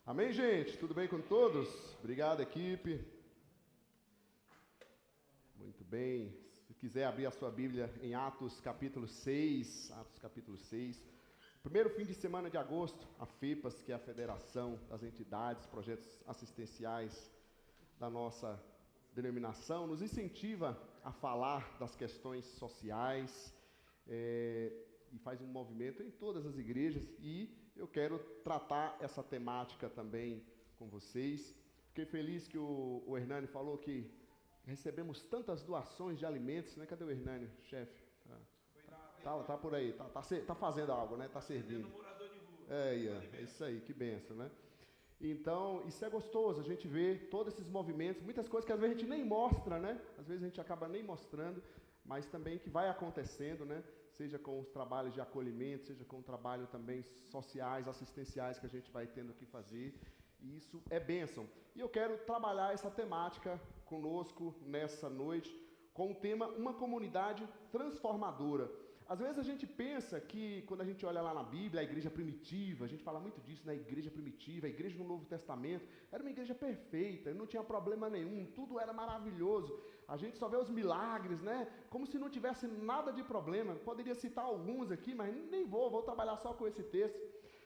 Amém, gente? Tudo bem com todos? Obrigado, equipe. Muito bem. Se quiser abrir a sua Bíblia em Atos capítulo 6. Atos capítulo 6. Primeiro fim de semana de agosto, a FEPAS, que é a Federação das Entidades, Projetos Assistenciais da nossa denominação, nos incentiva a falar das questões sociais e faz um movimento em todas as igrejas, e eu quero tratar essa temática também com vocês. Fiquei feliz que o Hernani falou que recebemos tantas doações de alimentos, né? Cadê o Hernani, chefe? Tá por aí, tá fazendo algo, né? Tá servindo. É isso aí, que benção, né? Então, isso é gostoso, a gente vê todos esses movimentos, muitas coisas que às vezes a gente nem mostra, né? Às vezes a gente acaba nem mostrando, mas também que vai acontecendo, né? Seja com os trabalhos de acolhimento, seja com o trabalho também sociais, assistenciais que a gente vai tendo que fazer, e isso é bênção. E eu quero trabalhar essa temática conosco nessa noite, com o tema Uma Comunidade Transformadora. Às vezes a gente pensa que, quando a gente olha lá na Bíblia, a igreja primitiva, a gente fala muito disso, né? Igreja primitiva, a igreja no Novo Testamento, era uma igreja perfeita, não tinha problema nenhum, tudo era maravilhoso. A gente só vê os milagres, né? Como se não tivesse nada de problema. Poderia citar alguns aqui, mas nem vou trabalhar só com esse texto.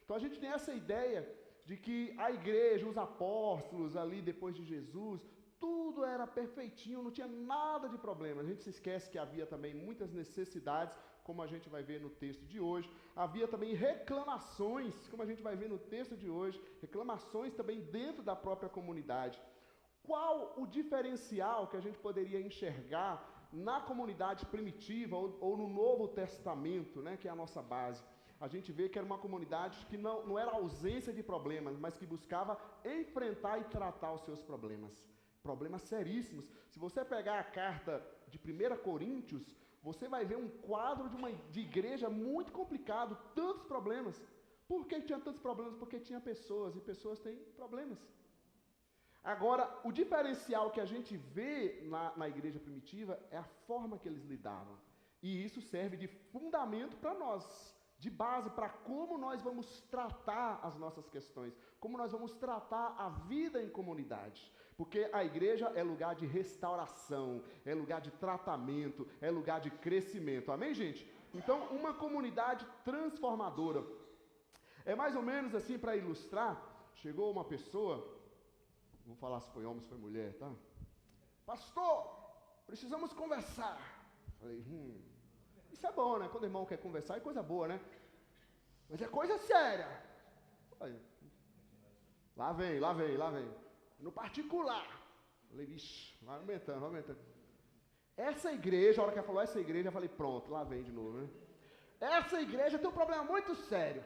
Então a gente tem essa ideia de que a igreja, os apóstolos ali depois de Jesus, tudo era perfeitinho, não tinha nada de problema. A gente se esquece que havia também muitas necessidades, como a gente vai ver no texto de hoje. Havia também reclamações, como a gente vai ver no texto de hoje, reclamações também dentro da própria comunidade. Qual o diferencial que a gente poderia enxergar na comunidade primitiva ou no Novo Testamento, né, que é a nossa base? A gente vê que era uma comunidade que não era ausência de problemas, mas que buscava enfrentar e tratar os seus problemas. Problemas seríssimos. Se você pegar a carta de 1 Coríntios, você vai ver um quadro de igreja muito complicado, tantos problemas. Por que tinha tantos problemas? Porque tinha pessoas, e pessoas têm problemas. Agora, o diferencial que a gente vê na igreja primitiva é a forma que eles lidavam. E isso serve de fundamento para nós, de base para como nós vamos tratar as nossas questões, como nós vamos tratar a vida em comunidade. Porque a igreja é lugar de restauração, é lugar de tratamento, é lugar de crescimento. Amém, gente? Então, uma comunidade transformadora. É mais ou menos assim, para ilustrar, chegou uma pessoa, vou falar se foi homem, se foi mulher, tá? Pastor, precisamos conversar. Falei, isso é bom, né? Quando o irmão quer conversar é coisa boa, né? Mas é coisa séria. Falei, lá vem. No particular. Falei, vixe, vai aumentando. Essa igreja, a hora que ela falou essa igreja, eu falei, pronto, lá vem de novo, né? Essa igreja tem um problema muito sério.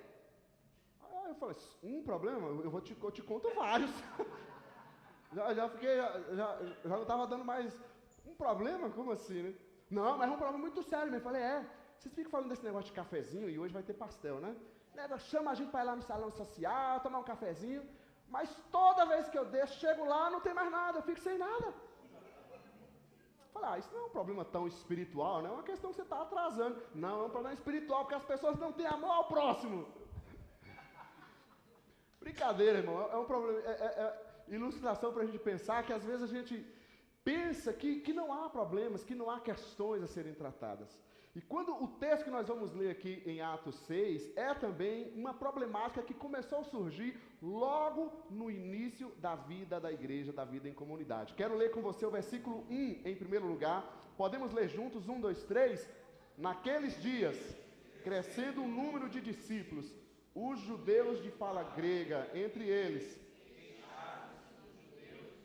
Aí eu falei, um problema? Eu te conto vários. já não estava dando mais um problema? Como assim, né? Não, mas é um problema muito sério. Eu falei, vocês ficam falando desse negócio de cafezinho e hoje vai ter pastel, né? Chama a gente para ir lá no salão social, tomar um cafezinho, mas toda vez que eu deixo, chego lá, não tem mais nada, eu fico sem nada. Falei, isso não é um problema tão espiritual, não é uma questão que você está atrasando. Não, é um problema espiritual, porque as pessoas não têm amor ao próximo. Brincadeira, irmão, é um problema, ilustração para a gente pensar que às vezes a gente pensa que não há problemas, que não há questões a serem tratadas. E quando o texto que nós vamos ler aqui em Atos 6 é também uma problemática que começou a surgir logo no início da vida da igreja, da vida em comunidade. Quero ler com você o versículo 1 em primeiro lugar. Podemos ler juntos? 1, 2, 3. Naqueles dias, crescendo o número de discípulos, os judeus de fala grega, entre eles,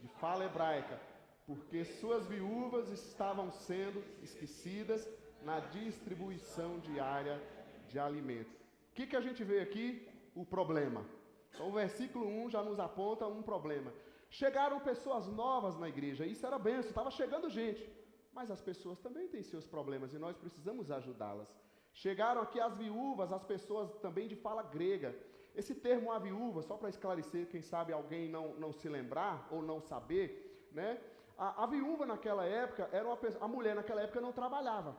de fala hebraica, porque suas viúvas estavam sendo esquecidas na distribuição diária de alimento. O que a gente vê aqui? O problema. Então o versículo 1 já nos aponta um problema. Chegaram pessoas novas na igreja, isso era bênção, estava chegando gente. Mas as pessoas também têm seus problemas e nós precisamos ajudá-las. Chegaram aqui as viúvas, as pessoas também de fala grega. Esse termo a viúva, só para esclarecer, quem sabe alguém não se lembrar ou não saber, né? A viúva naquela época, a mulher naquela época não trabalhava.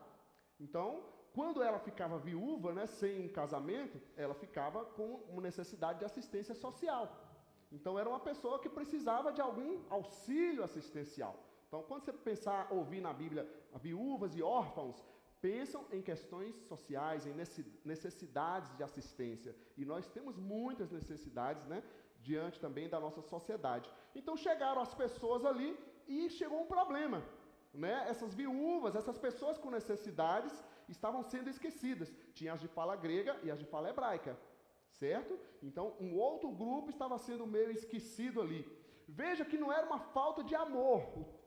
Então, quando ela ficava viúva, né, sem um casamento, ela ficava com uma necessidade de assistência social. Então era uma pessoa que precisava de algum auxílio assistencial. Então quando você pensar, ouvir na Bíblia, viúvas e órfãos, pensam em questões sociais, em necessidades de assistência. E nós temos muitas necessidades, né, diante também da nossa sociedade. Então chegaram as pessoas ali e chegou um problema, né? Essas viúvas, essas pessoas com necessidades estavam sendo esquecidas. Tinha as de fala grega e as de fala hebraica, certo? Então um outro grupo estava sendo meio esquecido ali. Veja que não era uma falta de amor,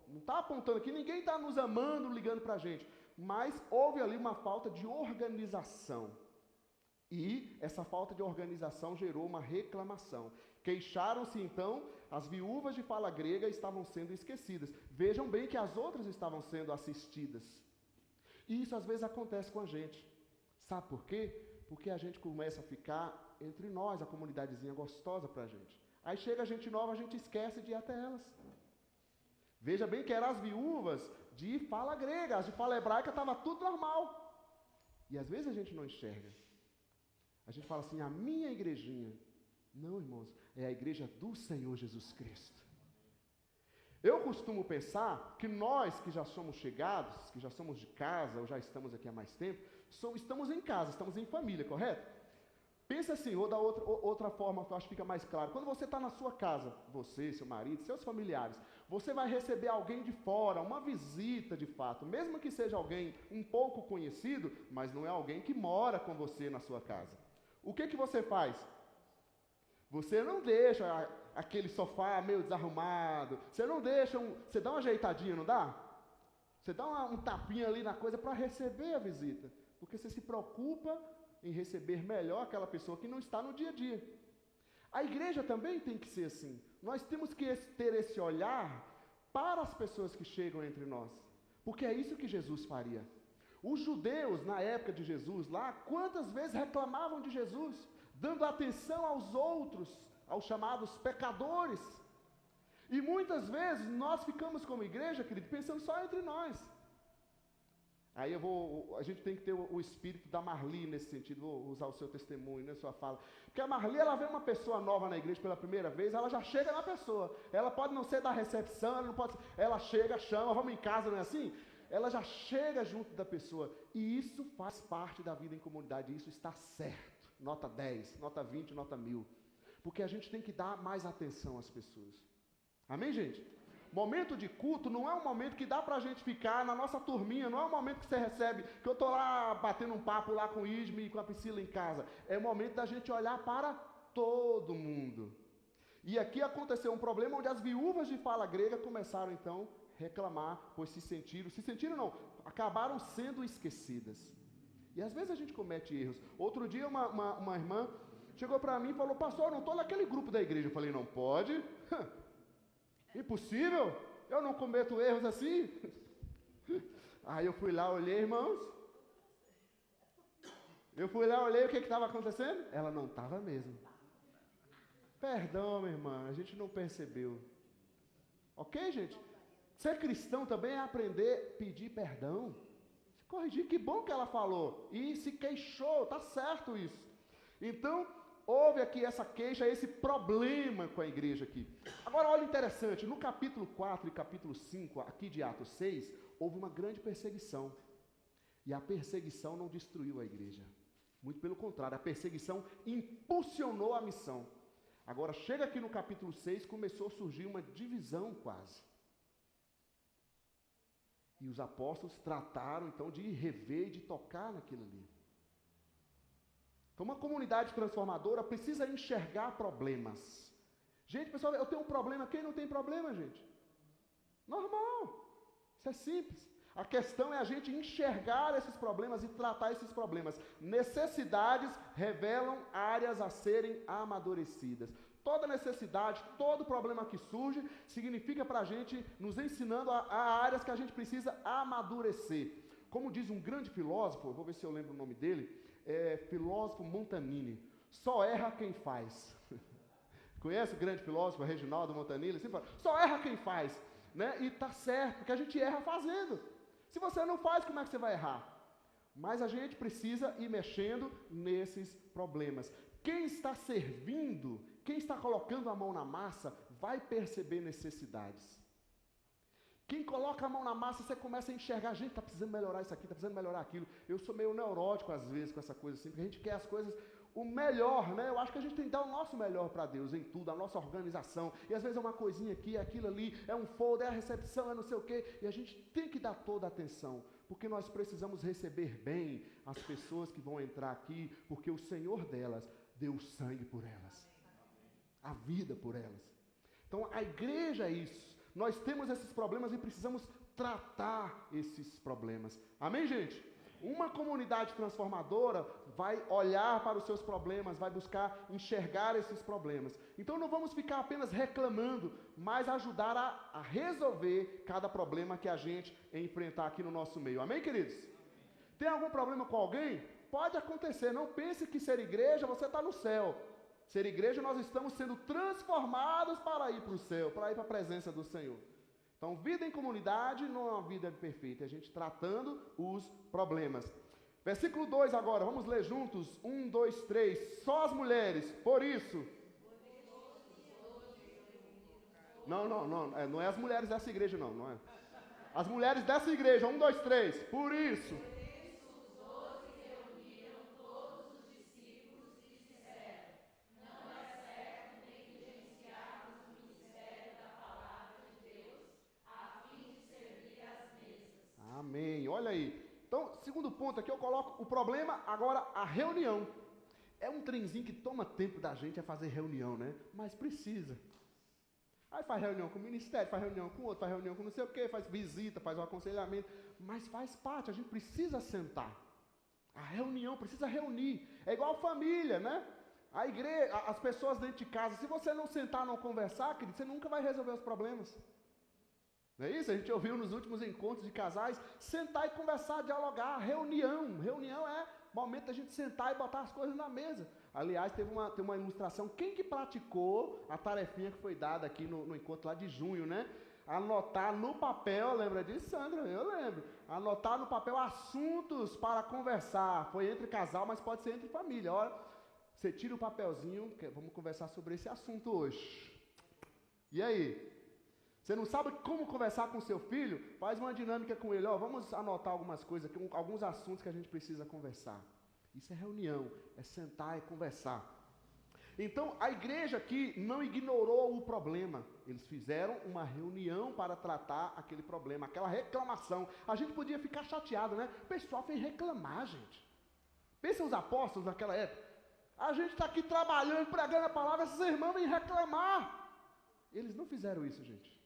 não está apontando aqui, ninguém está nos amando, ligando para a gente, mas houve ali uma falta de organização. E essa falta de organização gerou uma reclamação. Queixaram-se então, as viúvas de fala grega estavam sendo esquecidas. Vejam bem que as outras estavam sendo assistidas. E isso às vezes acontece com a gente. Sabe por quê? Porque a gente começa a ficar entre nós, a comunidadezinha gostosa para a gente. Aí chega gente nova, a gente esquece de ir até elas. Veja bem que eram as viúvas de fala grega, as de fala hebraica estava tudo normal. E às vezes a gente não enxerga. A gente fala assim, a minha igrejinha. Não, irmãos, é a igreja do Senhor Jesus Cristo. Eu costumo pensar que nós que já somos chegados, que já somos de casa, ou já estamos aqui há mais tempo, estamos em casa, estamos em família, correto? Pensa assim, ou da outra forma que eu acho que fica mais claro. Quando você está na sua casa, você, seu marido, seus familiares, você vai receber alguém de fora, uma visita de fato, mesmo que seja alguém um pouco conhecido, mas não é alguém que mora com você na sua casa. O que você faz? Você não deixa aquele sofá meio desarrumado, você não deixa, você dá uma ajeitadinha, não dá? Você dá um tapinha ali na coisa para receber a visita, porque você se preocupa em receber melhor aquela pessoa que não está no dia a dia. A igreja também tem que ser assim. Nós temos que ter esse olhar para as pessoas que chegam entre nós, porque é isso que Jesus faria. Os judeus, na época de Jesus, lá, quantas vezes reclamavam de Jesus, dando atenção aos outros, aos chamados pecadores. E muitas vezes nós ficamos como igreja, querido, pensando só entre nós. Aí a gente tem que ter o espírito da Marli nesse sentido, vou usar o seu testemunho, né, sua fala. Porque a Marli, ela vê uma pessoa nova na igreja pela primeira vez, ela já chega na pessoa. Ela pode não ser da recepção, ela chega, chama, vamos em casa, não é assim? Ela já chega junto da pessoa. E isso faz parte da vida em comunidade, isso está certo. Nota 10, nota 20, nota 1000. Porque a gente tem que dar mais atenção às pessoas. Amém, gente? Momento de culto não é um momento que dá pra gente ficar na nossa turminha, não é um momento que você recebe, que eu tô lá batendo um papo lá com o Isme e com a Priscila em casa. É o momento da gente olhar para todo mundo. E aqui aconteceu um problema onde as viúvas de fala grega começaram então a reclamar, pois se sentiram não, acabaram sendo esquecidas. E às vezes a gente comete erros. Outro dia uma irmã chegou para mim e falou, pastor, eu não estou naquele grupo da igreja. Eu falei, não pode? Impossível? Eu não cometo erros assim? Aí eu fui lá, olhei, irmãos. Eu fui lá, olhei o que estava acontecendo. Ela não estava mesmo. Perdão, minha irmã, a gente não percebeu. Ok, gente? Ser cristão também é aprender a pedir perdão. Se corrigir, que bom que ela falou. E se queixou, tá certo isso. Então, houve aqui essa queixa, esse problema com a igreja aqui. Agora, olha interessante, no capítulo 4 e capítulo 5, aqui de Atos 6, houve uma grande perseguição. E a perseguição não destruiu a igreja. Muito pelo contrário, a perseguição impulsionou a missão. Agora, chega aqui no capítulo 6, começou a surgir uma divisão quase. E os apóstolos trataram, então, de rever e de tocar naquilo ali. Então, uma comunidade transformadora precisa enxergar problemas. Gente, pessoal, eu tenho um problema. Quem não tem problema, gente? Normal. Isso é simples. A questão é a gente enxergar esses problemas e tratar esses problemas. Necessidades revelam áreas a serem amadurecidas. Toda necessidade, todo problema que surge, significa para a gente, nos ensinando a áreas que a gente precisa amadurecer. Como diz um grande filósofo, vou ver se eu lembro o nome dele, filósofo Montanini, só erra quem faz. Conhece o grande filósofo Reginaldo Montanini? Ele sempre fala, só erra quem faz, né? E tá certo, porque a gente erra fazendo. Se você não faz, como é que você vai errar? Mas a gente precisa ir mexendo nesses problemas. Quem está servindo, quem está colocando a mão na massa, vai perceber necessidades. Quem coloca a mão na massa, você começa a enxergar, gente, está precisando melhorar isso aqui, está precisando melhorar aquilo. Eu sou meio neurótico às vezes com essa coisa assim, porque a gente quer as coisas, o melhor, né? Eu acho que a gente tem que dar o nosso melhor para Deus em tudo, a nossa organização. E às vezes é uma coisinha aqui, aquilo ali, é um folder, é a recepção, é não sei o quê. E a gente tem que dar toda a atenção, porque nós precisamos receber bem as pessoas que vão entrar aqui, porque o Senhor delas deu o sangue por elas, a vida por elas. Então a igreja é isso. Nós temos esses problemas e precisamos tratar esses problemas. Amém, gente? Uma comunidade transformadora vai olhar para os seus problemas, vai buscar enxergar esses problemas. Então não vamos ficar apenas reclamando, mas ajudar a resolver cada problema que a gente enfrentar aqui no nosso meio. Amém, queridos? Tem algum problema com alguém? Pode acontecer. Não pense que ser igreja você está no céu. Ser igreja, nós estamos sendo transformados para ir para o céu, para ir para a presença do Senhor. Então, vida em comunidade não é uma vida perfeita, é a gente tratando os problemas. Versículo 2 agora, vamos ler juntos. 1, 2, 3. Só as mulheres, por isso. Não é as mulheres dessa igreja, não é. As mulheres dessa igreja, 1, 2, 3. Por isso. Amém. Olha aí. Então, segundo ponto aqui, eu coloco o problema, agora a reunião. É um trenzinho que toma tempo da gente a fazer reunião, né? Mas precisa. Aí faz reunião com o ministério, faz reunião com o outro, faz reunião com não sei o quê, faz visita, faz um aconselhamento. Mas faz parte, a gente precisa sentar. A reunião precisa reunir. É igual família, né? A igreja, as pessoas dentro de casa, se você não sentar, não conversar, querido, você nunca vai resolver os problemas. Não é isso? A gente ouviu nos últimos encontros de casais, sentar e conversar, dialogar, reunião. Reunião é momento da gente sentar e botar as coisas na mesa. Aliás, tem uma ilustração, quem que praticou a tarefinha que foi dada aqui no encontro lá de junho, né? Anotar no papel, lembra disso, Sandra? Eu lembro. Anotar no papel assuntos para conversar. Foi entre casal, mas pode ser entre família. Olha, você tira o papelzinho, vamos conversar sobre esse assunto hoje. E aí? Você não sabe como conversar com seu filho? Faz uma dinâmica com ele. Ó, vamos anotar algumas coisas, alguns assuntos que a gente precisa conversar. Isso é reunião, é sentar e conversar. Então, a igreja aqui não ignorou o problema. Eles fizeram uma reunião para tratar aquele problema, aquela reclamação. A gente podia ficar chateado, né? O pessoal fez reclamar, gente. Pensa os apóstolos naquela época. A gente está aqui trabalhando, pregando a palavra, esses irmãos vêm reclamar. Eles não fizeram isso, gente.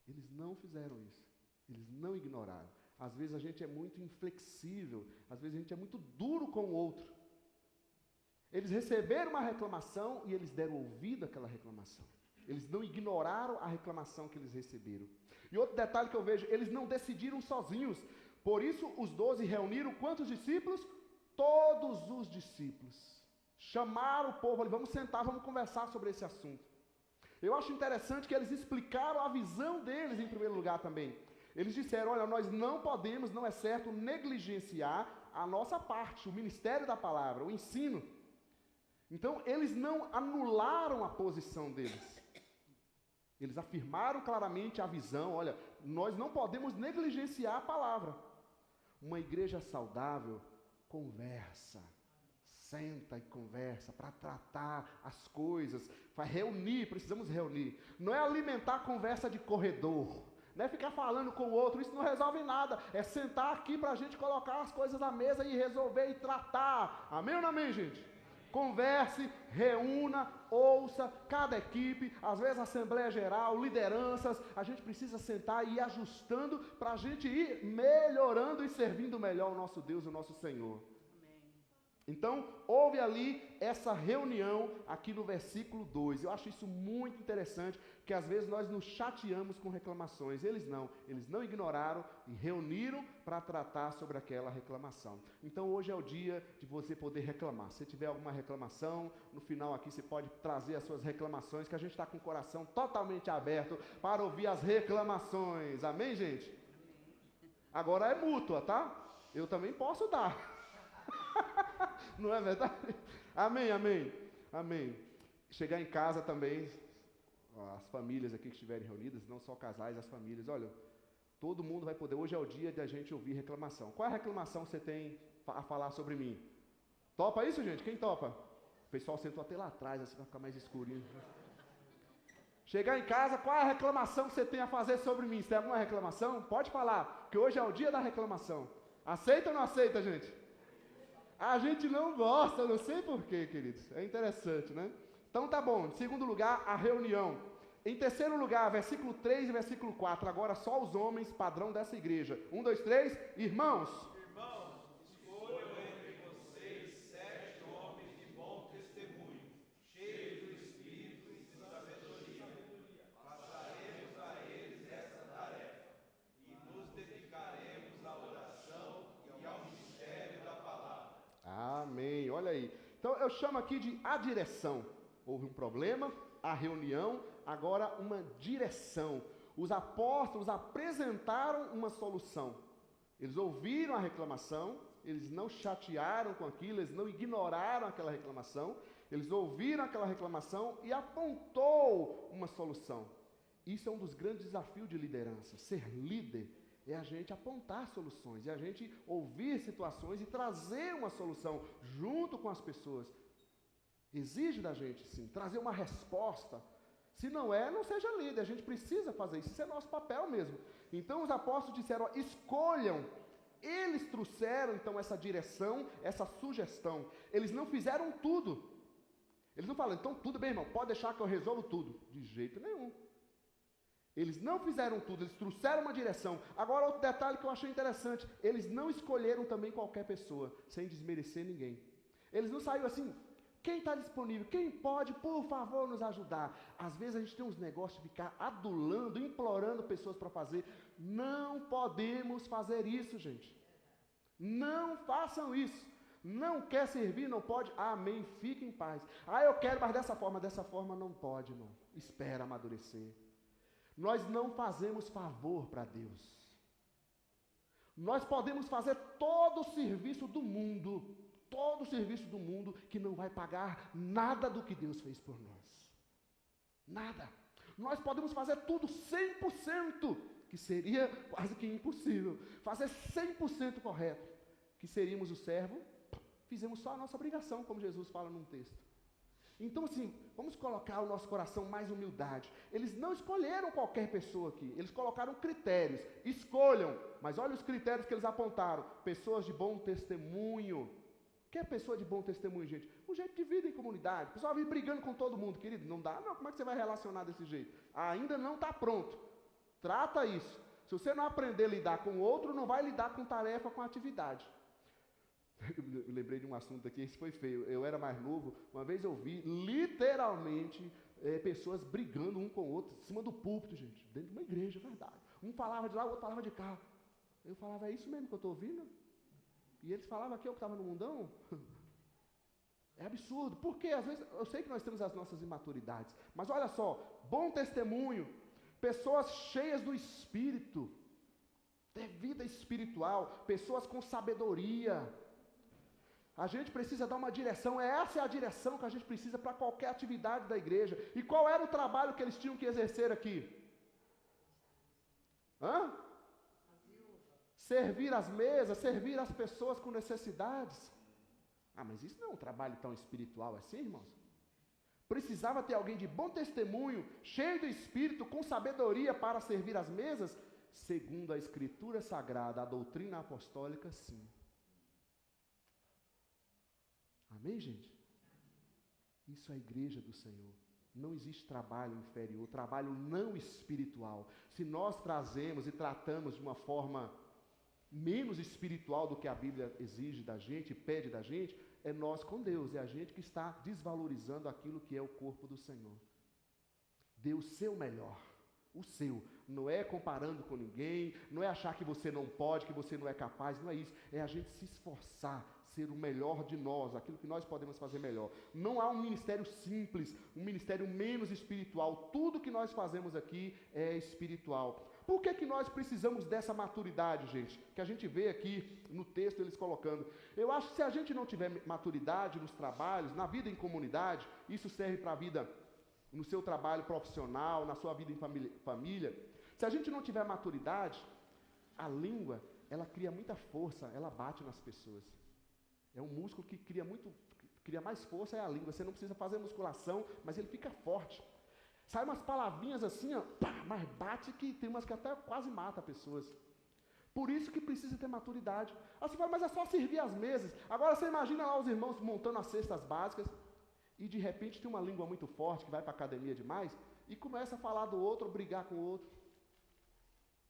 Eles não fizeram isso. Eles não ignoraram. Às vezes a gente é muito inflexível. Às vezes a gente é muito duro com o outro. Eles receberam uma reclamação e eles deram ouvido àquela reclamação. Eles não ignoraram a reclamação que eles receberam. E outro detalhe que eu vejo, eles não decidiram sozinhos. Por isso os 12 reuniram quantos discípulos? Todos os discípulos. Chamaram o povo ali, vamos sentar, vamos conversar sobre esse assunto. Eu acho interessante que eles explicaram a visão deles em primeiro lugar também. Eles disseram, olha, nós não podemos, não é certo, negligenciar a nossa parte, o ministério da palavra, o ensino. Então, eles não anularam a posição deles. Eles afirmaram claramente a visão, olha, nós não podemos negligenciar a palavra. Uma igreja saudável conversa. Senta e conversa para tratar as coisas, para reunir, precisamos reunir. Não é alimentar a conversa de corredor, não é ficar falando com o outro, isso não resolve nada. É sentar aqui para a gente colocar as coisas na mesa e resolver e tratar. Amém ou não amém, gente? Converse, reúna, ouça, cada equipe, às vezes Assembleia Geral, lideranças, a gente precisa sentar e ir ajustando para a gente ir melhorando e servindo melhor o nosso Deus, o nosso Senhor. Então, houve ali essa reunião aqui no versículo 2. Eu acho isso muito interessante, que às vezes nós nos chateamos com reclamações. Eles não ignoraram e reuniram para tratar sobre aquela reclamação. Então, hoje é o dia de você poder reclamar. Se tiver alguma reclamação, no final aqui você pode trazer as suas reclamações, que a gente está com o coração totalmente aberto para ouvir as reclamações. Amém, gente? Agora é mútua, tá? Eu também posso dar. Não é verdade? Amém, amém, amém. Chegar em casa também, as famílias aqui que estiverem reunidas, não só casais, as famílias, olha, todo mundo vai poder, hoje é o dia de a gente ouvir reclamação. Qual é a reclamação que você tem a falar sobre mim? Topa isso, gente? Quem topa? O pessoal sentou até lá atrás, assim vai ficar mais escurinho. Chegar em casa, qual é a reclamação que você tem a fazer sobre mim? Se tem alguma reclamação, pode falar, que hoje é o dia da reclamação. Aceita ou não aceita, gente? A gente não gosta, não sei porquê, queridos. É interessante, né? Então tá bom. Em segundo lugar, a reunião. Em terceiro lugar, versículo 3 e versículo 4. Agora só os homens padrão dessa igreja. 1, 2, 3. Irmãos. Irmãos, escolham entre vocês 7 homens de bom testemunho, cheios do Espírito e de sabedoria. Passaremos a eles essa tarefa e nos dedicaremos à oração e ao mistério da palavra. Amém. Olha aí. Então eu chamo aqui de a direção. Houve um problema, a reunião, agora uma direção. Os apóstolos apresentaram uma solução. Eles ouviram a reclamação, eles não chatearam com aquilo, eles não ignoraram aquela reclamação, eles ouviram aquela reclamação e apontou uma solução. Isso é um dos grandes desafios de liderança. Ser líder é a gente apontar soluções, é a gente ouvir situações e trazer uma solução junto com as pessoas. Exige da gente, sim, trazer uma resposta. Se não é, não seja líder, a gente precisa fazer isso, isso é nosso papel mesmo. Então os apóstolos disseram, ó, escolham. Eles trouxeram então essa direção, essa sugestão. Eles não fizeram tudo. Eles não falam, então tudo bem, irmão, pode deixar que eu resolvo tudo. De jeito nenhum. Eles não fizeram tudo, eles trouxeram uma direção. Agora outro detalhe que eu achei interessante, eles não escolheram também qualquer pessoa, sem desmerecer ninguém. Eles não saíram assim, quem está disponível, quem pode, por favor, nos ajudar. Às vezes a gente tem uns negócios de ficar adulando, implorando pessoas para fazer. Não podemos fazer isso, gente. Não façam isso. Não quer servir, não pode, amém, fique em paz. Ah, eu quero, mas dessa forma não pode, não. Espera amadurecer. Nós não fazemos favor para Deus. Nós podemos fazer todo o serviço do mundo, que não vai pagar nada do que Deus fez por nós. Nada. Nós podemos fazer tudo 100%, que seria quase que impossível. Fazer 100% correto, que seríamos o servo, fizemos só a nossa obrigação, como Jesus fala num texto. Então, assim, vamos colocar o nosso coração mais humildade. Eles não escolheram qualquer pessoa aqui, eles colocaram critérios. Escolham, mas olha os critérios que eles apontaram. Pessoas de bom testemunho. O que é pessoa de bom testemunho, gente? Um jeito de vida em comunidade. O pessoal vive brigando com todo mundo, querido. Não dá, não. Como é que você vai relacionar desse jeito? Ainda não está pronto. Trata isso. Se você não aprender a lidar com o outro, não vai lidar com tarefa, com atividade. Eu lembrei de um assunto aqui, esse foi feio. Eu era mais novo, uma vez eu vi literalmente pessoas brigando um com o outro, em cima do púlpito, gente, dentro de uma igreja, é verdade. Um falava de lá, o outro falava de cá. Eu falava, é isso mesmo que eu estou ouvindo? E eles falavam que eu que estava no mundão? É absurdo. Por quê? Às vezes, eu sei que nós temos as nossas imaturidades, mas olha só, bom testemunho, pessoas cheias do Espírito, ter vida espiritual, pessoas com sabedoria. A gente precisa dar uma direção, essa é a direção que a gente precisa para qualquer atividade da igreja. E qual era o trabalho que eles tinham que exercer aqui? Servir as mesas, servir as pessoas com necessidades. Ah, mas isso não é um trabalho tão espiritual assim, irmãos? Precisava ter alguém de bom testemunho, cheio do Espírito, com sabedoria para servir as mesas? Segundo a Escritura Sagrada, a doutrina apostólica, sim. Amém, gente? Isso é a igreja do Senhor. Não existe trabalho inferior, trabalho não espiritual. Se nós trazemos e tratamos de uma forma menos espiritual do que a Bíblia exige da gente, pede da gente, é nós com Deus, é a gente que está desvalorizando aquilo que é o corpo do Senhor. Dê o seu melhor, o seu. Não é comparando com ninguém, não é achar que você não pode, que você não é capaz, não é isso. É a gente se esforçar, ser o melhor de nós, aquilo que nós podemos fazer melhor. Não há um ministério simples, um ministério menos espiritual. Tudo que nós fazemos aqui é espiritual. Por que nós precisamos dessa maturidade, gente? Que a gente vê aqui no texto eles colocando. Eu acho que se a gente não tiver maturidade nos trabalhos, na vida em comunidade, isso serve para a vida no seu trabalho profissional, na sua vida em família. Se a gente não tiver maturidade, a língua, ela cria muita força, ela bate nas pessoas. É um músculo que cria mais força, é a língua. Você não precisa fazer musculação, mas ele fica forte. Sai umas palavrinhas assim, ó, pá, mas bate que tem umas que até quase mata pessoas. Por isso que precisa ter maturidade. Aí você fala, mas é só servir as mesas. Agora você imagina lá os irmãos montando as cestas básicas e de repente tem uma língua muito forte que vai para a academia demais e começa a falar do outro, brigar com o outro.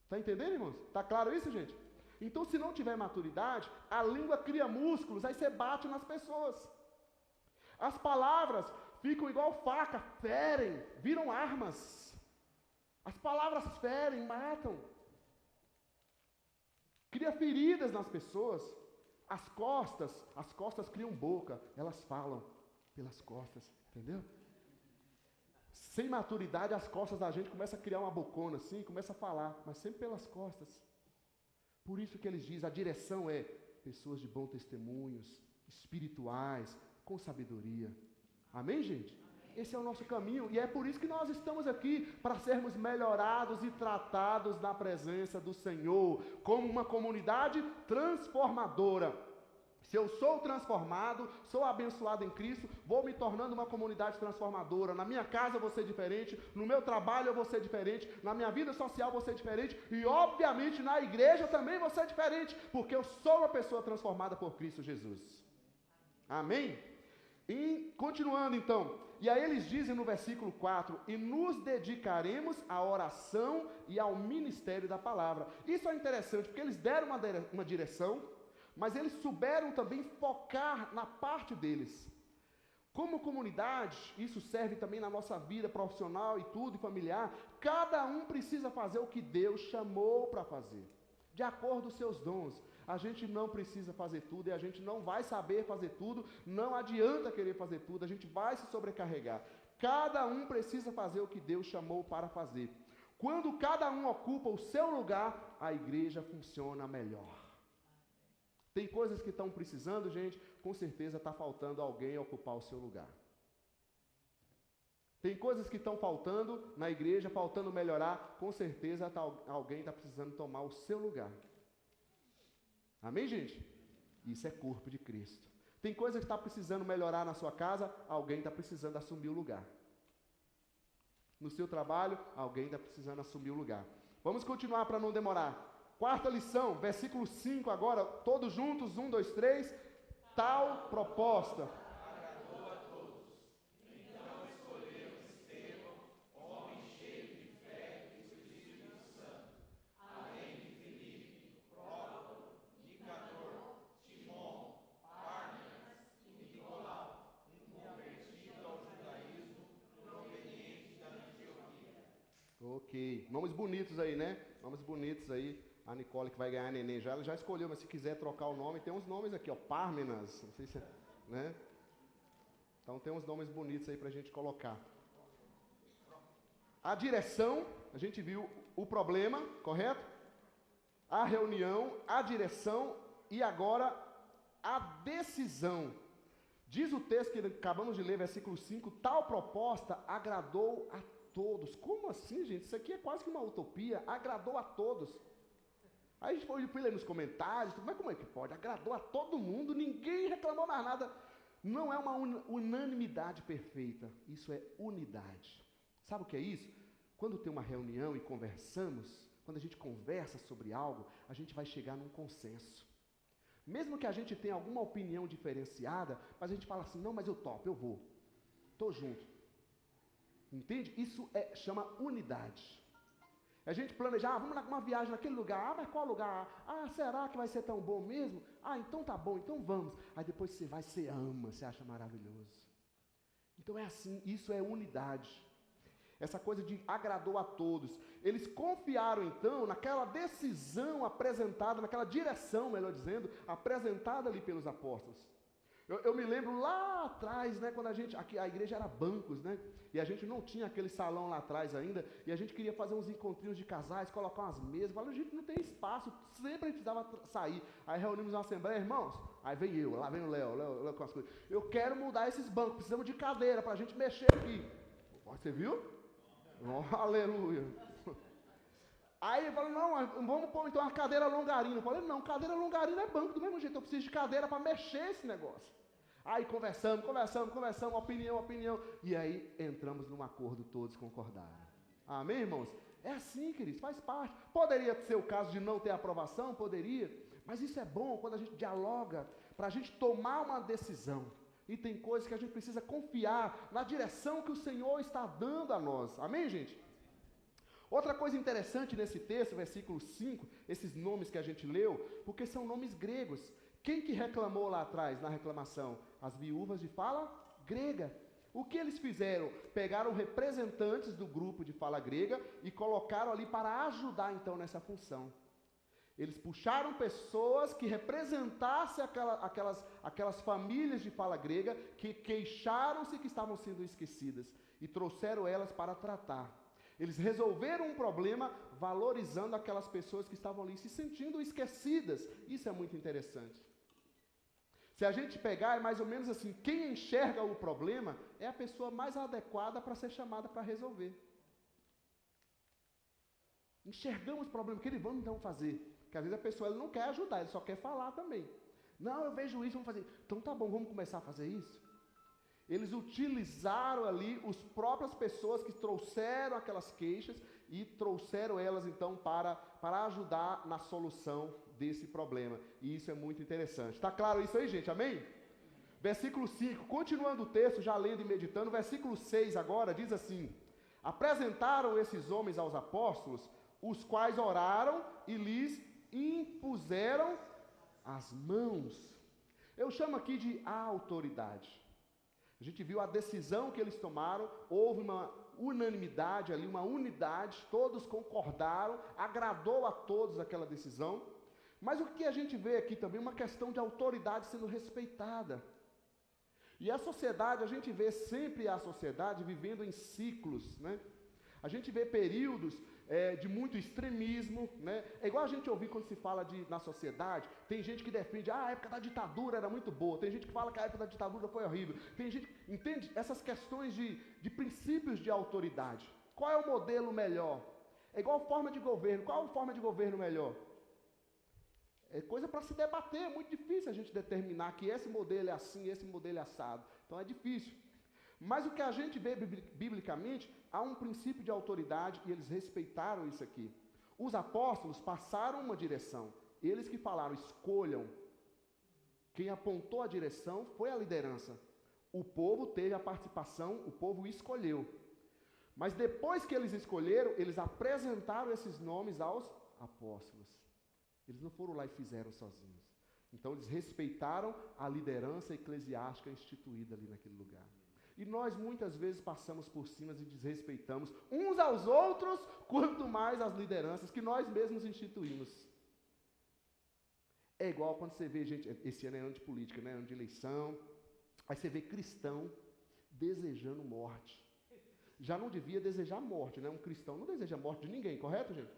Está entendendo, irmãos? Está claro isso, gente? Então, se não tiver maturidade, a língua cria músculos, aí você bate nas pessoas. As palavras ficam igual faca, ferem, viram armas. As palavras ferem, matam. Cria feridas nas pessoas. As costas criam boca, elas falam pelas costas, entendeu? Sem maturidade, as costas da gente começam a criar uma bocona assim, começa a falar, mas sempre pelas costas. Por isso que eles dizem, a direção é pessoas de bom testemunhos, espirituais, com sabedoria. Amém, gente? Esse é o nosso caminho, e é por isso que nós estamos aqui, para sermos melhorados e tratados na presença do Senhor, como uma comunidade transformadora. Se eu sou transformado, sou abençoado em Cristo, vou me tornando uma comunidade transformadora. Na minha casa eu vou ser diferente, no meu trabalho eu vou ser diferente, na minha vida social eu vou ser diferente, e obviamente na igreja eu também vou ser diferente, porque eu sou uma pessoa transformada por Cristo Jesus. Amém? E continuando então, e aí eles dizem no versículo 4, e nos dedicaremos à oração e ao ministério da palavra. Isso é interessante, porque eles deram uma direção, mas eles souberam também focar na parte deles. Como comunidade, isso serve também na nossa vida profissional e tudo, e familiar, cada um precisa fazer o que Deus chamou para fazer, de acordo com os seus dons. A gente não precisa fazer tudo, e a gente não vai saber fazer tudo, não adianta querer fazer tudo, a gente vai se sobrecarregar. Cada um precisa fazer o que Deus chamou para fazer. Quando cada um ocupa o seu lugar, a igreja funciona melhor. Tem coisas que estão precisando, gente, com certeza está faltando alguém ocupar o seu lugar. Tem coisas que estão faltando na igreja, faltando melhorar, com certeza alguém está precisando tomar o seu lugar. Amém, gente? Isso é corpo de Cristo. Tem coisa que está precisando melhorar na sua casa, alguém está precisando assumir o lugar. No seu trabalho, alguém está precisando assumir o lugar. Vamos continuar para não demorar. Quarta lição, versículo 5 agora, todos juntos, 1, 2, 3. Tal proposta. Agradou a todos. Então escolhemos Estevão, homem cheio de fé e do Espírito Santo, além de Filipe, Prócoro, Nicador, Timon, Pármenas e Nicolau, um convertido ao judaísmo proveniente da Antioquia. Ok, nomes bonitos aí, né? Nomes bonitos aí. A Nicole que vai ganhar neném já, ela já escolheu, mas se quiser trocar o nome, tem uns nomes aqui, ó, Pármenas, não sei se é, né? Então tem uns nomes bonitos aí pra gente colocar. A direção, a gente viu o problema, correto? A reunião, a direção e agora a decisão. Diz o texto que acabamos de ler, versículo 5, tal proposta agradou a todos. Como assim, gente? Isso aqui é quase que uma utopia, agradou a todos. Aí a gente foi ler nos comentários, mas como é que pode? Agradou a todo mundo, ninguém reclamou mais nada. Não é uma unanimidade perfeita, isso é unidade. Sabe o que é isso? Quando tem uma reunião e conversamos, quando a gente conversa sobre algo, a gente vai chegar num consenso. Mesmo que a gente tenha alguma opinião diferenciada, mas a gente fala assim, não, mas eu topo, eu vou. Estou junto. Entende? Isso chama unidade. A gente planeja, vamos numa viagem naquele lugar, mas qual lugar? Será que vai ser tão bom mesmo? Então tá bom, então vamos. Aí depois você vai, você ama, você acha maravilhoso. Então é assim, isso é unidade. Essa coisa de agradou a todos. Eles confiaram então naquela decisão apresentada, naquela direção, melhor dizendo, apresentada ali pelos apóstolos. Eu me lembro lá atrás, né, quando aqui a igreja era bancos, né, e a gente não tinha aquele salão lá atrás ainda, e a gente queria fazer uns encontrinhos de casais, colocar umas mesas, falava, a gente não tem espaço, sempre a gente precisava sair. Aí reunimos uma assembleia, irmãos, aí vem eu, lá vem o Léo com as coisas, eu quero mudar esses bancos, precisamos de cadeira para a gente mexer aqui. Você viu? Oh, aleluia. Aí ele falou, não, vamos pôr então uma cadeira longarina. Eu falei, não, cadeira longarina é banco, do mesmo jeito, eu preciso de cadeira para mexer esse negócio. Aí conversamos, opinião, e aí entramos num acordo, todos concordaram. Amém, irmãos? É assim, queridos, faz parte. Poderia ser o caso de não ter aprovação, poderia, mas isso é bom quando a gente dialoga, para a gente tomar uma decisão. E tem coisas que a gente precisa confiar na direção que o Senhor está dando a nós. Amém, gente? Outra coisa interessante nesse texto, versículo 5, esses nomes que a gente leu, porque são nomes gregos. Quem que reclamou lá atrás, na reclamação? As viúvas de fala grega. O que eles fizeram? Pegaram representantes do grupo de fala grega e colocaram ali para ajudar então nessa função. Eles puxaram pessoas que representassem aquelas famílias de fala grega que queixaram-se que estavam sendo esquecidas e trouxeram elas para tratar. Eles resolveram um problema valorizando aquelas pessoas que estavam ali se sentindo esquecidas. Isso é muito interessante. Se a gente pegar, é mais ou menos assim, quem enxerga o problema é a pessoa mais adequada para ser chamada para resolver. Enxergamos o problema, o que eles vão então fazer? Porque às vezes a pessoa ela não quer ajudar, ele só quer falar também. Não, eu vejo isso, vamos fazer. Então tá bom, vamos começar a fazer isso? Eles utilizaram ali as próprias pessoas que trouxeram aquelas queixas e trouxeram elas então para ajudar na solução desse problema. E isso é muito interessante. Está claro isso aí, gente? Amém? Versículo 5, continuando o texto, já lendo e meditando, versículo 6 agora diz assim: apresentaram esses homens aos apóstolos, os quais oraram e lhes impuseram as mãos. Eu chamo aqui de autoridade. A gente viu a decisão que eles tomaram, houve uma unanimidade ali, uma unidade, todos concordaram, agradou a todos aquela decisão. Mas o que a gente vê aqui também é uma questão de autoridade sendo respeitada. E a sociedade, a gente vê sempre a sociedade vivendo em ciclos, né? A gente vê períodos de muito extremismo, né? É igual a gente ouvir quando se fala na sociedade, tem gente que defende, a época da ditadura era muito boa, tem gente que fala que a época da ditadura foi horrível, tem gente, entende? Essas questões de princípios de autoridade. Qual é o modelo melhor? É igual forma de governo, qual é a forma de governo melhor? É coisa para se debater, é muito difícil a gente determinar que esse modelo é assim, esse modelo é assado. Então é difícil. Mas o que a gente vê biblicamente, há um princípio de autoridade e eles respeitaram isso aqui. Os apóstolos passaram uma direção. Eles que falaram, escolham. Quem apontou a direção foi a liderança. O povo teve a participação, o povo escolheu. Mas depois que eles escolheram, eles apresentaram esses nomes aos apóstolos. Eles não foram lá e fizeram sozinhos. Então eles respeitaram a liderança eclesiástica instituída ali naquele lugar. E nós muitas vezes passamos por cima e desrespeitamos uns aos outros, quanto mais as lideranças que nós mesmos instituímos. É igual quando você vê, gente, esse ano é ano de política, né? Ano de eleição, aí você vê cristão desejando morte. Já não devia desejar morte, né? Um cristão não deseja morte de ninguém, correto, gente?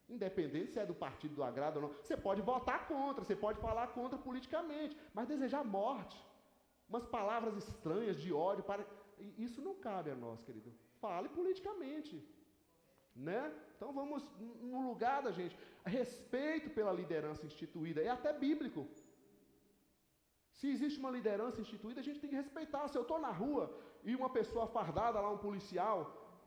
Independente se é do partido do agrado ou não. Você pode votar contra, você pode falar contra politicamente, mas desejar morte, umas palavras estranhas de ódio, isso não cabe a nós, querido. Fale politicamente, né? Então vamos no lugar da gente. Respeito pela liderança instituída, é até bíblico. Se existe uma liderança instituída, a gente tem que respeitar. Se eu estou na rua e uma pessoa fardada lá, um policial,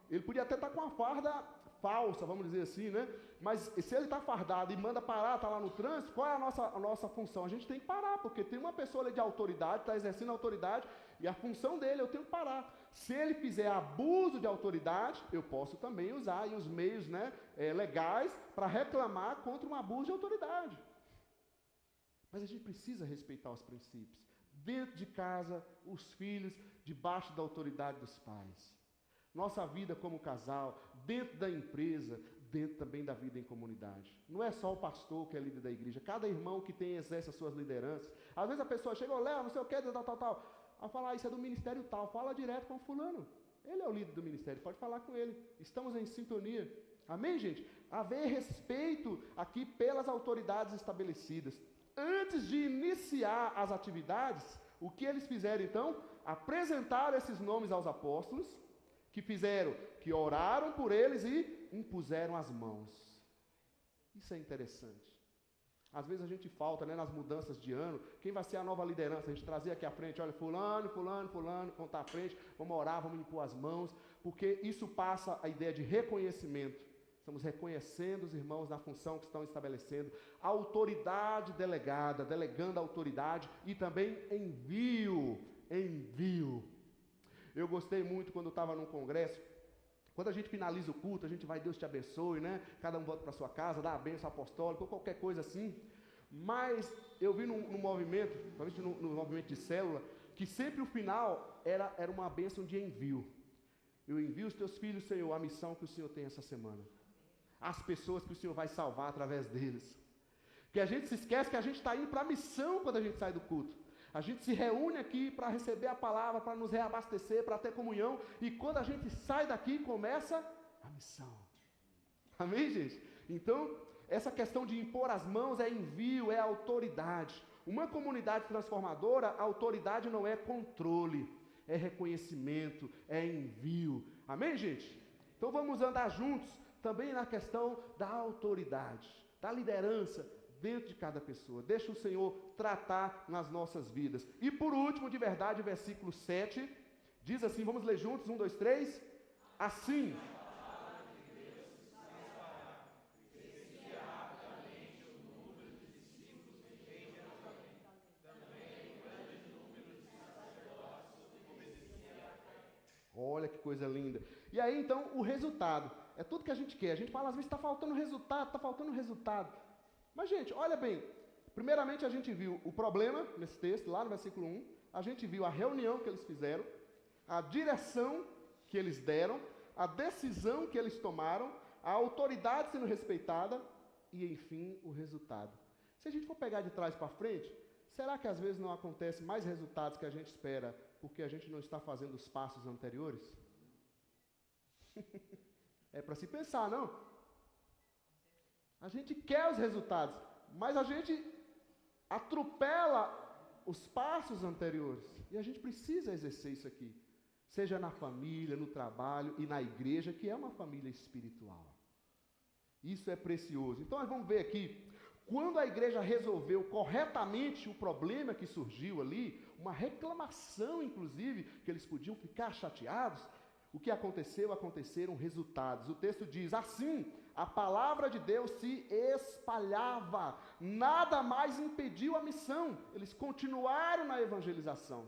ele podia até estar com uma farda falsa, vamos dizer assim, né? Mas se ele está fardado e manda parar, está lá no trânsito, qual é a nossa função? A gente tem que parar, porque tem uma pessoa ali de autoridade, está exercendo autoridade, e a função dele eu tenho que parar. Se ele fizer abuso de autoridade, eu posso também usar aí os meios, né, legais para reclamar contra um abuso de autoridade. Mas a gente precisa respeitar os princípios. Dentro de casa, os filhos, debaixo da autoridade dos pais. Nossa vida como casal, dentro da empresa, dentro também da vida em comunidade. Não é só o pastor que é líder da igreja, cada irmão que tem exerce as suas lideranças. Às vezes a pessoa chega, Léo, não sei o que, tal. Aí fala, isso é do ministério tal, fala direto com o fulano. Ele é o líder do ministério, pode falar com ele. Estamos em sintonia. Amém, gente? Haver respeito aqui pelas autoridades estabelecidas. Antes de iniciar as atividades, o que eles fizeram então? Apresentaram esses nomes aos apóstolos, que oraram por eles e impuseram as mãos. Isso é interessante. Às vezes a gente falta, né, nas mudanças de ano, quem vai ser a nova liderança? A gente trazia aqui à frente, olha, fulano, vamos estar à frente, vamos orar, vamos impor as mãos, porque isso passa a ideia de reconhecimento. Estamos reconhecendo os irmãos na função que estão estabelecendo, a autoridade delegada, delegando a autoridade e também envio. Eu gostei muito quando eu estava num congresso, quando a gente finaliza o culto, a gente vai, Deus te abençoe, né? Cada um volta para sua casa, dá a bênção apostólica, ou qualquer coisa assim. Mas eu vi no movimento, principalmente no movimento de célula, que sempre o final era uma bênção de envio. Eu envio os teus filhos, Senhor, a missão que o Senhor tem essa semana. As pessoas que o Senhor vai salvar através deles. Que a gente se esquece que a gente está indo para a missão quando a gente sai do culto. A gente se reúne aqui para receber a palavra, para nos reabastecer, para ter comunhão. E quando a gente sai daqui, começa a missão. Amém, gente? Então, essa questão de impor as mãos é envio, é autoridade. Uma comunidade transformadora, a autoridade não é controle, é reconhecimento, é envio. Amém, gente? Então vamos andar juntos também na questão da autoridade, da liderança dentro de cada pessoa. Deixa o Senhor tratar nas nossas vidas. E por último, de verdade, versículo 7, diz assim, vamos ler juntos, 1, 2, 3. Assim... Olha que coisa linda. E aí, então, o resultado. É tudo que a gente quer. A gente fala, às vezes, está faltando resultado. Mas, gente, olha bem. Primeiramente, a gente viu o problema nesse texto, lá no versículo 1. A gente viu a reunião que eles fizeram, a direção que eles deram, a decisão que eles tomaram, a autoridade sendo respeitada e, enfim, o resultado. Se a gente for pegar de trás para frente, será que às vezes não acontece mais resultados que a gente espera porque a gente não está fazendo os passos anteriores? É para se pensar, não? A gente quer os resultados, mas a gente atropela os passos anteriores. E a gente precisa exercer isso aqui. Seja na família, no trabalho e na igreja, que é uma família espiritual. Isso é precioso. Então nós vamos ver aqui, quando a igreja resolveu corretamente o problema que surgiu ali, uma reclamação, inclusive, que eles podiam ficar chateados, o que aconteceu? Aconteceram resultados. O texto diz, assim, a palavra de Deus se espalhava, nada mais impediu a missão, eles continuaram na evangelização.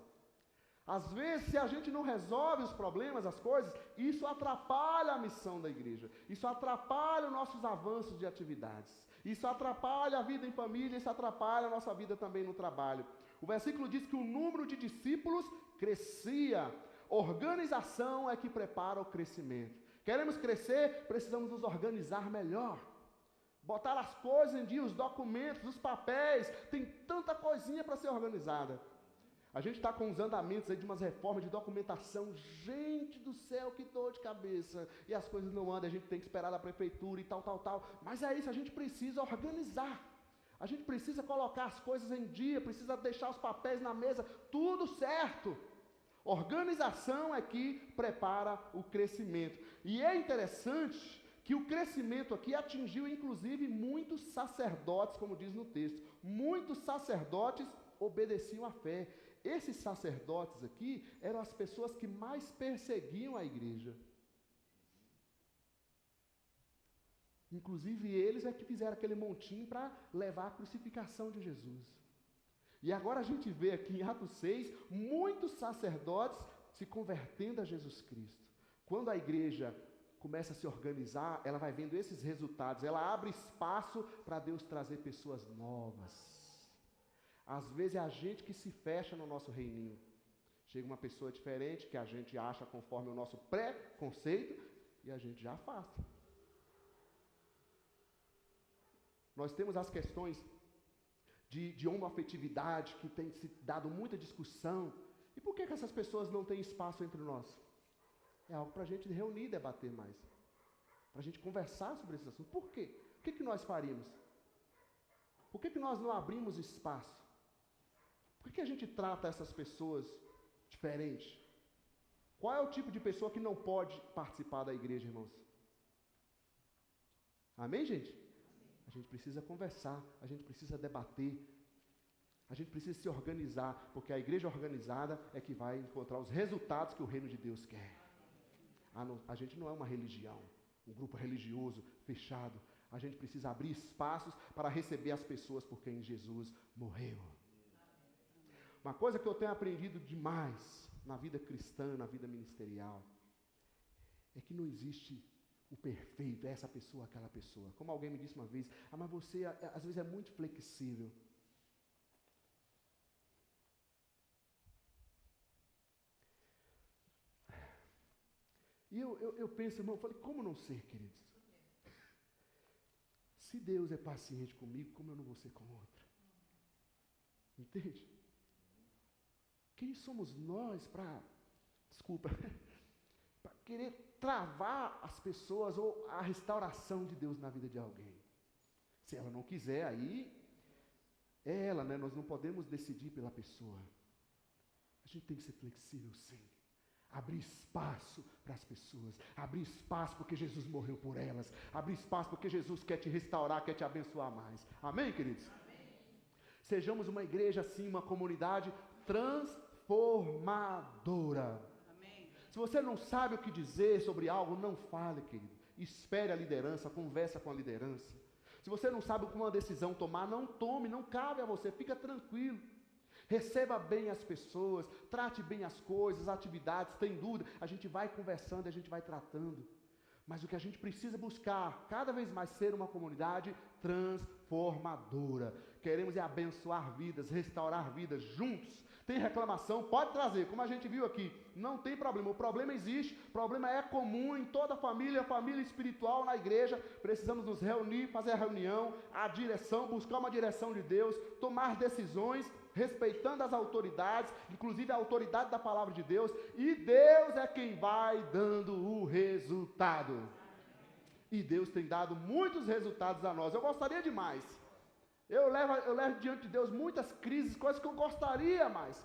Às vezes, se a gente não resolve os problemas, as coisas, isso atrapalha a missão da igreja, isso atrapalha os nossos avanços de atividades, isso atrapalha a vida em família, isso atrapalha a nossa vida também no trabalho. O versículo diz que o número de discípulos crescia. Organização é que prepara o crescimento. Queremos crescer, precisamos nos organizar melhor. Botar as coisas em dia, os documentos, os papéis, tem tanta coisinha para ser organizada. A gente está com uns andamentos aí de umas reformas de documentação. Gente do céu, que dor de cabeça. E as coisas não andam, a gente tem que esperar da prefeitura e tal. Mas é isso, a gente precisa organizar. A gente precisa colocar as coisas em dia, precisa deixar os papéis na mesa, tudo certo. Organização é que prepara o crescimento. E é interessante que o crescimento aqui atingiu inclusive muitos sacerdotes, como diz no texto. Muitos sacerdotes obedeciam à fé. Esses sacerdotes aqui eram as pessoas que mais perseguiam a igreja. Inclusive eles é que fizeram aquele montinho para levar a crucificação de Jesus. E agora a gente vê aqui em Atos 6, muitos sacerdotes se convertendo a Jesus Cristo. Quando a igreja começa a se organizar, ela vai vendo esses resultados, ela abre espaço para Deus trazer pessoas novas. Às vezes é a gente que se fecha no nosso reininho. Chega uma pessoa diferente que a gente acha conforme o nosso pré-conceito e a gente já afasta. Nós temos as questões de homoafetividade que tem se dado muita discussão. E por que essas pessoas não têm espaço entre nós? É algo para a gente reunir e debater mais. Para a gente conversar sobre esses assuntos. Por quê? O que nós faríamos? Por que nós não abrimos espaço? Por que a gente trata essas pessoas diferente? Qual é o tipo de pessoa que não pode participar da igreja, irmãos? Amém, gente? A gente precisa conversar, a gente precisa debater, a gente precisa se organizar, porque a igreja organizada é que vai encontrar os resultados que o reino de Deus quer. A gente não é uma religião, um grupo religioso fechado. A gente precisa abrir espaços para receber as pessoas por quem Jesus morreu. Uma coisa que eu tenho aprendido demais na vida cristã, na vida ministerial, é que não existe o perfeito, essa pessoa, aquela pessoa. Como alguém me disse uma vez, mas você às vezes é muito flexível. E eu penso, irmão, eu falei, como não ser, queridos? Se Deus é paciente comigo, como eu não vou ser com outra? Entende? Quem somos nós para querer travar as pessoas ou a restauração de Deus na vida de alguém? Se ela não quiser, aí é ela, né? Nós não podemos decidir pela pessoa. A gente tem que ser flexível, sim. Abrir espaço para as pessoas, abrir espaço porque Jesus morreu por elas, abrir espaço porque Jesus quer te restaurar, quer te abençoar mais. Amém, queridos? Amém. Sejamos uma igreja assim, uma comunidade transformadora. Amém. Se você não sabe o que dizer sobre algo, não fale, querido. Espere a liderança, conversa com a liderança. Se você não sabe como uma decisão tomar, não tome, não cabe a você, fica tranquilo. Receba bem as pessoas, trate bem as coisas, as atividades, tem dúvida, a gente vai conversando, a gente vai tratando. Mas o que a gente precisa buscar, cada vez mais, ser uma comunidade transformadora. Queremos abençoar vidas, restaurar vidas juntos. Tem reclamação, pode trazer, como a gente viu aqui, não tem problema, o problema existe, o problema é comum em toda a família espiritual, na igreja. Precisamos nos reunir, fazer a reunião, a direção, buscar uma direção de Deus, tomar decisões, respeitando as autoridades, inclusive a autoridade da palavra de Deus, e Deus é quem vai dando o resultado. E Deus tem dado muitos resultados a nós. Eu gostaria demais. Eu levo diante de Deus muitas crises, coisas que eu gostaria mais.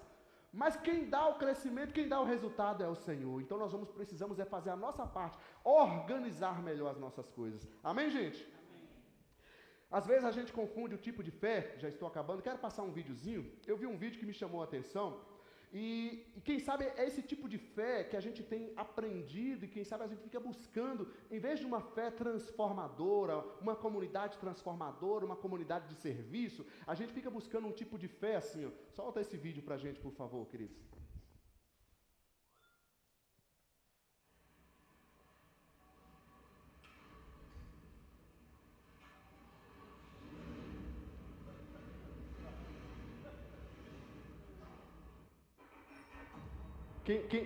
Mas quem dá o crescimento, quem dá o resultado é o Senhor. Então nós precisamos fazer a nossa parte, organizar melhor as nossas coisas. Amém, gente? Amém. Às vezes a gente confunde o tipo de fé, já estou acabando, quero passar um videozinho. Eu vi um vídeo que me chamou a atenção. E quem sabe é esse tipo de fé que a gente tem aprendido e quem sabe a gente fica buscando, em vez de uma fé transformadora, uma comunidade transformadora, uma comunidade de serviço, a gente fica buscando um tipo de fé assim, ó. Solta esse vídeo pra gente, por favor, queridos.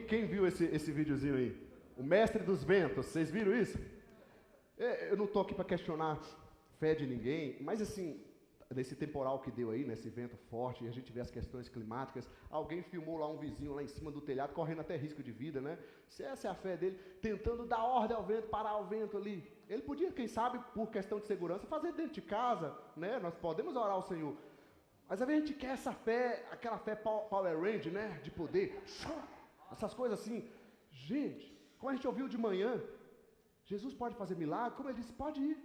Quem viu esse videozinho aí? O mestre dos ventos, vocês viram isso? Eu não estou aqui para questionar fé de ninguém, mas assim, nesse temporal que deu aí, nesse vento forte, e a gente vê as questões climáticas, alguém filmou lá um vizinho lá em cima do telhado, correndo até risco de vida, né? Se essa é a fé dele, tentando dar ordem ao vento, parar o vento ali. Ele podia, quem sabe, por questão de segurança, fazer dentro de casa, né? Nós podemos orar ao Senhor. Mas a gente quer essa fé, aquela fé Power Ranger, né? De poder. Essas coisas assim. Gente, como a gente ouviu de manhã, Jesus pode fazer milagre? Como ele disse, pode ir.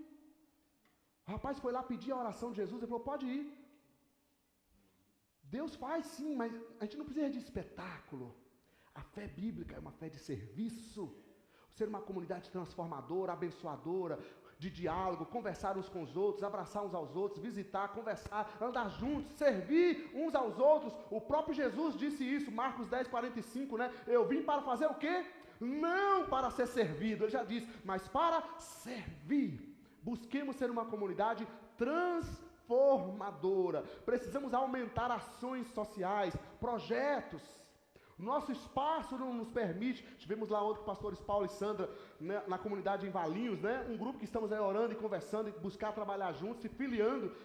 O rapaz foi lá pedir a oração de Jesus, ele falou, pode ir. Deus faz sim, mas a gente não precisa de espetáculo. A fé bíblica é uma fé de serviço. Ser uma comunidade transformadora, abençoadora, de diálogo, conversar uns com os outros, abraçar uns aos outros, visitar, conversar, andar juntos, servir uns aos outros. O próprio Jesus disse isso, Marcos 10:45, né? Eu vim para fazer o quê? Não para ser servido, ele já disse, mas para servir. Busquemos ser uma comunidade transformadora. Precisamos aumentar ações sociais, projetos. Nosso espaço não nos permite. Tivemos lá ontem com os pastores Paulo e Sandra, né, na comunidade em Valinhos, né? Um grupo que estamos aí orando e conversando e buscar trabalhar juntos, se filiando.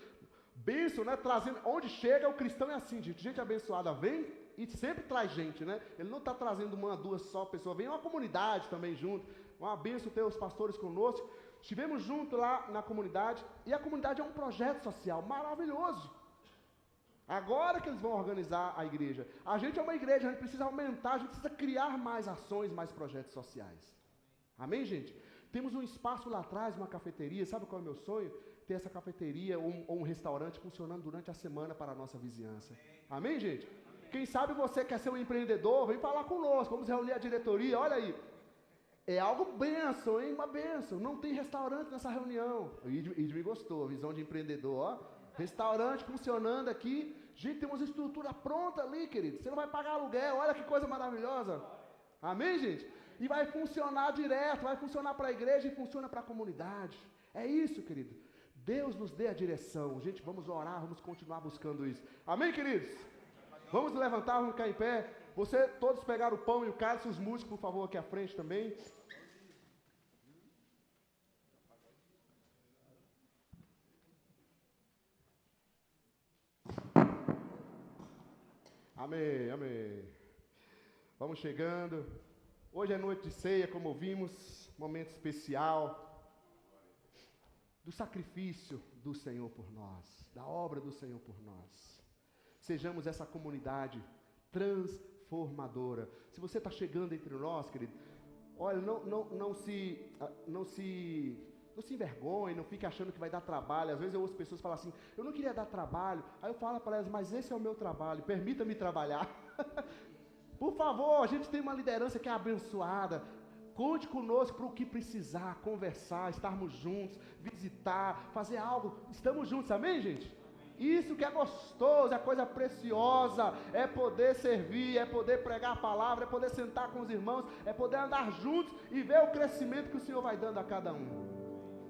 Bênção, né? Trazendo, onde chega o cristão é assim, gente. Gente abençoada vem e sempre traz gente, né? Ele não está trazendo uma, duas só pessoas, vem uma comunidade também junto. Uma bênção ter os pastores conosco. Estivemos juntos lá na comunidade e a comunidade é um projeto social maravilhoso. Agora que eles vão organizar a igreja. A gente é uma igreja, a gente precisa aumentar, a gente precisa criar mais ações, mais projetos sociais. Amém, gente? Temos um espaço lá atrás, uma cafeteria. Sabe qual é o meu sonho? Ter essa cafeteria ou um restaurante funcionando durante a semana para a nossa vizinhança. Amém, gente? Quem sabe você quer ser um empreendedor, vem falar conosco, vamos reunir a diretoria, olha aí. É algo bênção, hein? Uma bênção. Não tem restaurante nessa reunião. O Idmi gostou, visão de empreendedor, ó. Restaurante funcionando aqui. Gente, tem uma estrutura pronta ali, querido. Você não vai pagar aluguel, olha que coisa maravilhosa. Amém, gente? E vai funcionar direto, vai funcionar para a igreja e funciona para a comunidade. É isso, querido. Deus nos dê a direção. Gente, vamos orar, vamos continuar buscando isso. Amém, queridos? Vamos levantar, vamos ficar em pé. Você, todos pegaram o pão e o cálice, os músicos, por favor, aqui à frente também. Amém, amém. Vamos chegando. Hoje é noite de ceia, como ouvimos, momento especial do sacrifício do Senhor por nós, da obra do Senhor por nós. Sejamos essa comunidade transformadora. Se você está chegando entre nós, querido, olha, não se envergonhe, não fique achando que vai dar trabalho. Às vezes eu ouço pessoas falar assim, eu não queria dar trabalho. Aí eu falo para elas, mas esse é o meu trabalho, permita-me trabalhar. Por favor, a gente tem uma liderança que é abençoada. Conte conosco para o que precisar, conversar, estarmos juntos, visitar, fazer algo. Estamos juntos, amém, gente? Isso que é gostoso, é coisa preciosa, é poder servir, é poder pregar a palavra, é poder sentar com os irmãos, é poder andar juntos e ver o crescimento que o Senhor vai dando a cada um.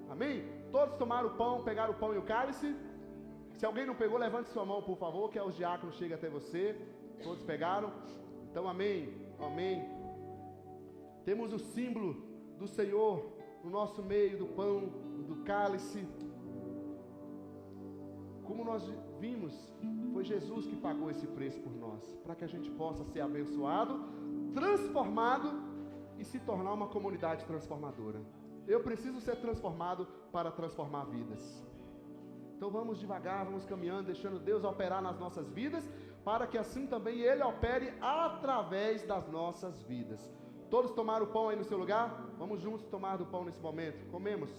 Amém? Todos tomaram o pão, pegaram o pão e o cálice? Se alguém não pegou, levante sua mão, por favor, que os diáconos chegam até você. Todos pegaram? Então, amém, amém. Temos o símbolo do Senhor no nosso meio, do pão, do cálice. Como nós vimos, foi Jesus que pagou esse preço por nós, para que a gente possa ser abençoado, transformado e se tornar uma comunidade transformadora. Eu preciso ser transformado para transformar vidas. Então vamos devagar, vamos caminhando, deixando Deus operar nas nossas vidas, para que assim também Ele opere através das nossas vidas. Todos tomaram o pão aí no seu lugar? Vamos juntos tomar do pão nesse momento. Comemos.